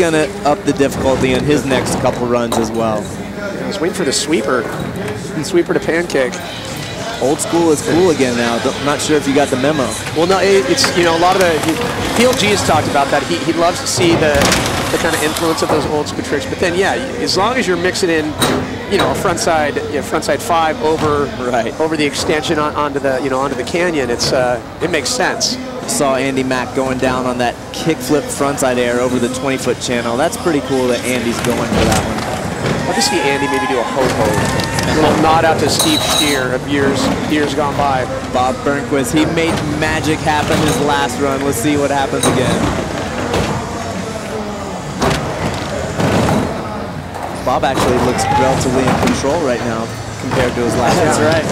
going to up the difficulty in his next couple runs as well. I was waiting for the sweeper. Sweeper to pancake. Old school is cool again now. Not sure if you got the memo. Well, no, it's, you know, a lot of the PLG has talked about that. He loves to see the kind of influence of those old school tricks. But then, yeah, as long as you're mixing in, you know, a frontside 5 over the extension onto the canyon, it makes sense. Saw Andy Mack going down on that kickflip frontside air over the 20-foot channel. That's pretty cool that Andy's going for that one. I'd like to see Andy maybe do a ho-ho. A little nod out to Steve Steer of years gone by. Bob Burnquist, he made magic happen his last run. Let's see what happens again. Bob actually looks relatively in control right now compared to his last run. That's right.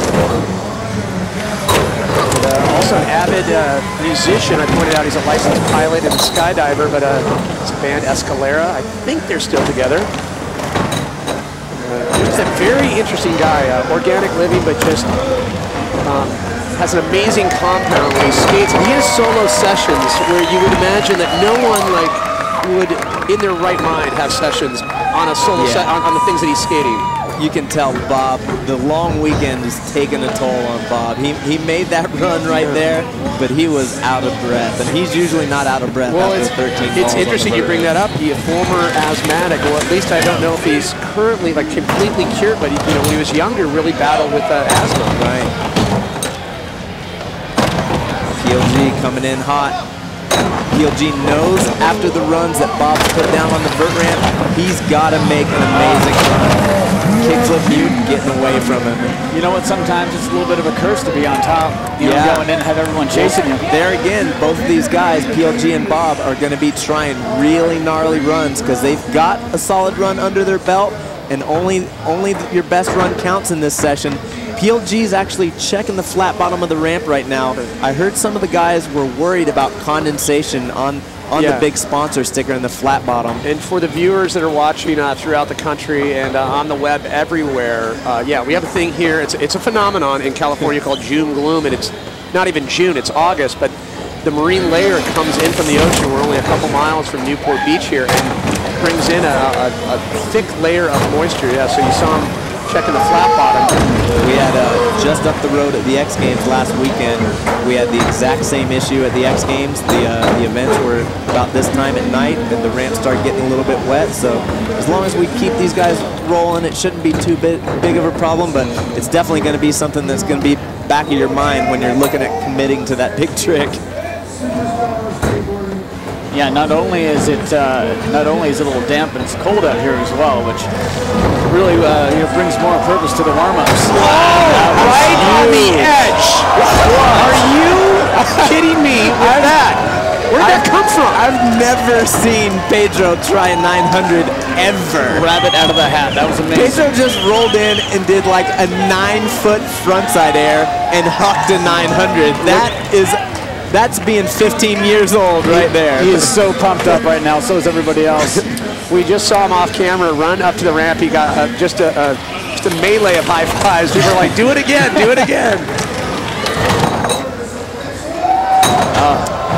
Also an avid musician. I pointed out he's a licensed pilot and skydiver, but it's a band, Escalera. I think they're still together. He's a very interesting guy, organic living, but just has an amazing compound when he skates. And he has solo sessions where you would imagine that no one would, in their right mind, have sessions on a solo set on the things that he's skating. You can tell Bob, the long weekend is taking a toll on Bob. He made that run right there, but he was out of breath, and he's usually not out of breath after 13 It's interesting you bring that up. He's a former asthmatic, or at least I don't know if he's currently like completely cured, but he, you know, when he was younger, really battled with asthma. Right. PLG coming in hot. PLG knows after the runs that Bob's put down on the vert ramp, he's got to make an amazing run. Kickflip Mutant getting away from him. You know what, sometimes it's a little bit of a curse to be on top. You know, going in and have everyone chasing you. There again, both of these guys, PLG and Bob, are going to be trying really gnarly runs because they've got a solid run under their belt, and only your best run counts in this session. PLG is actually checking the flat bottom of the ramp right now. I heard some of the guys were worried about condensation on the big sponsor sticker in the flat bottom. And for the viewers that are watching throughout the country and on the web everywhere, yeah, we have a thing here. It's a phenomenon in California called June gloom, and it's not even June, it's August, but the marine layer comes in from the ocean. We're only a couple miles from Newport Beach here, and brings in a thick layer of moisture. Yeah, so you saw him checking the flat bottom. We had just up the road at the X Games last weekend, we had the exact same issue at the X Games. The events were about this time at night, and the ramp started getting a little bit wet. So as long as we keep these guys rolling, it shouldn't be too big of a problem, but it's definitely going to be something that's going to be back of your mind when you're looking at committing to that big trick. Yeah, not only is it a little damp, but it's cold out here as well, which really brings more purpose to the warm-ups. Right on the edge. Are you kidding me with that? Where'd that come from? I've never seen Pedro try a 900 ever. Rabbit out of the hat. That was amazing. Pedro just rolled in and did like a 9-foot frontside air and hucked a 900. That's being 15 years old right there. He is so pumped up right now, so is everybody else. We just saw him off camera run up to the ramp. He got just a melee of high fives. People were like, do it again, do it again.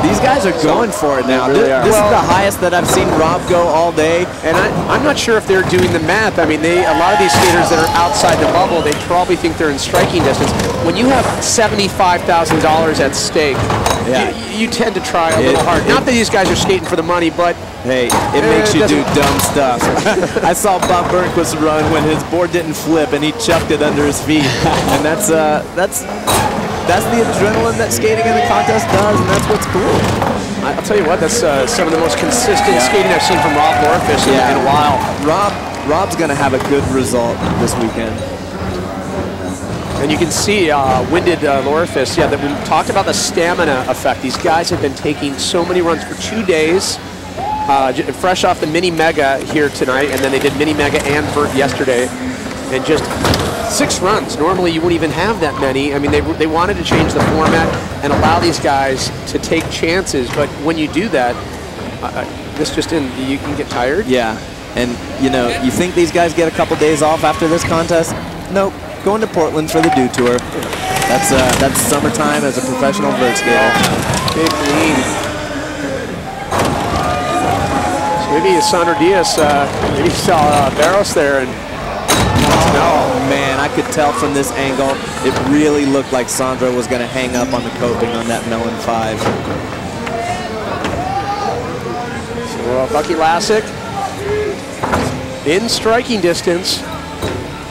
These guys are going for it now. This is the highest that I've seen Rob go all day. And I'm not sure if they're doing the math. I mean, a lot of these skaters that are outside the bubble, they probably think they're in striking distance. When you have $75,000 at stake, you tend to try a little hard. Not that these guys are skating for the money, but hey, it makes you do dumb stuff. I saw Bob Burnquist run when his board didn't flip and he chucked it under his feet, and that's the adrenaline that skating in the contest does, and that's what's cool. I'll tell you what, that's some of the most consistent skating I've seen from Rob Lorfish in a while. Rob's going to have a good result this weekend. And you can see Winded Lorfish, that we talked about the stamina effect. These guys have been taking so many runs for 2 days, fresh off the Mini Mega here tonight, and then they did Mini Mega and Vert yesterday, and just 6 runs. Normally you wouldn't even have that many. I mean, they wanted to change the format and allow these guys to take chances, but when you do that, you can get tired. Yeah, and you think these guys get a couple days off after this contest? Nope, going to Portland for the Dew Tour. That's summertime as a professional vert skater. Big lead. So Maybe Sandro Diaz, maybe saw Barros there and oh man, I could tell from this angle, it really looked like Sandro was going to hang up on the coping on that melon 5. So Bucky Lasek in striking distance.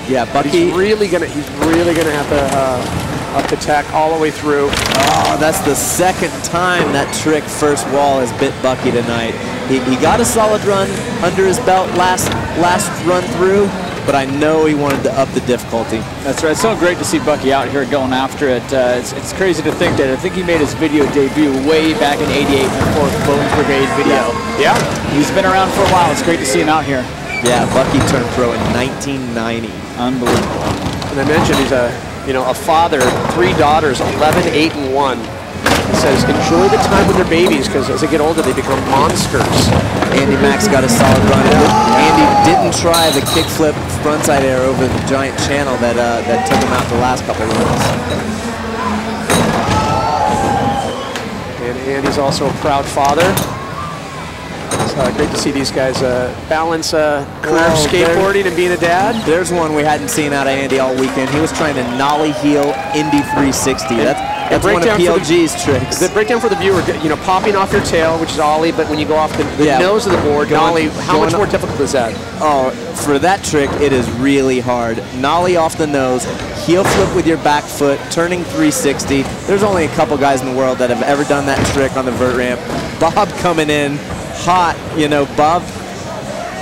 Yeah, Bucky. He's really gonna have to up the tack all the way through. Oh, that's the second time that trick first wall has bit Bucky tonight. He got a solid run under his belt last run through, but I know he wanted to up the difficulty. That's right. It's so great to see Bucky out here going after it. It's crazy to think that I think he made his video debut way back in '88 in the 4th Bones Brigade video. Yeah. He's been around for a while. It's great to see him out here. Yeah, Bucky turned pro in 1990. Unbelievable. And I mentioned he's a father, 3 daughters, 11, 8, and 1. He says, enjoy the time with their babies because as they get older, they become monsters. Andy Mack's got a solid run. Andy didn't try the kickflip frontside air over the giant channel that took him out the last couple runs. And Andy's also a proud father. It's great to see these guys balance career skateboarding and being a dad. There's one we hadn't seen out of Andy all weekend. He was trying to nollie heel Indy 360. That's one of PLG's tricks. The breakdown for the viewer, popping off your tail, which is ollie, but when you go off the nose of the board, nollie, how much more difficult is that? Oh, for that trick, it is really hard. Nollie off the nose, heel flip with your back foot, turning 360. There's only a couple guys in the world that have ever done that trick on the vert ramp. Bob coming in hot,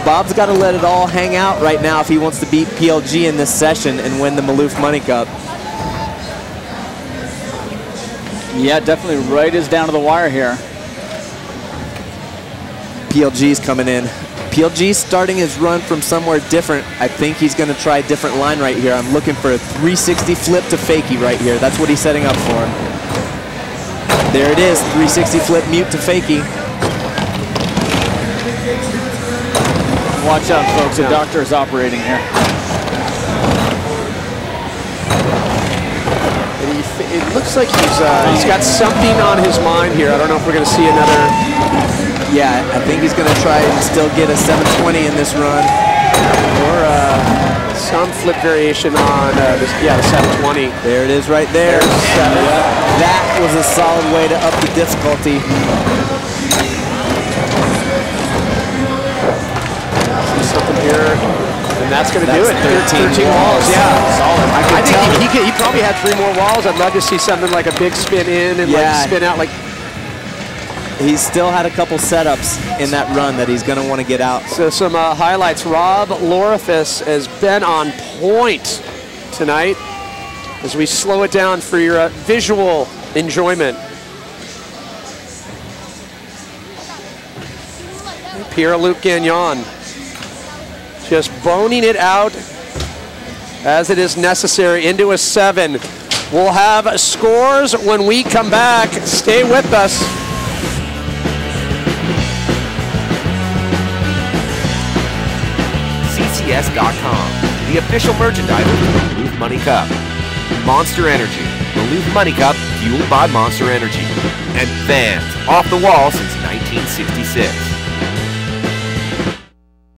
Bob's got to let it all hang out right now if he wants to beat PLG in this session and win the Maloof Money Cup. Yeah, definitely right is down to the wire here. PLG's coming in. PLG's starting his run from somewhere different. I think he's going to try a different line right here. I'm looking for a 360 flip to fakie right here. That's what he's setting up for. There it is, 360 flip mute to fakie. Watch out, folks. The doctor is operating here. And it looks like he's got something on his mind here. I don't know if we're going to see another. Yeah, I think he's going to try and still get a 720 in this run. Or some flip variation on the 720. There it is right there. That was a solid way to up the difficulty. Something here, and that's going to do it. 13 walls. Yeah, solid. I think he probably had 3 more walls. I'd love to see something like a big spin in and like spin out. Like he's still had a couple setups in that run that he's going to want to get out. So some highlights. Rob Lorifus has been on point tonight as we slow it down for your visual enjoyment. Pierre-Luc Gagnon just boning it out as it is necessary into a 7. We'll have scores when we come back. Stay with us. CCS.com, the official merchandiser for the Maloof Money Cup. Monster Energy, Maloof Money Cup fueled by Monster Energy. And fans off the wall since 1966.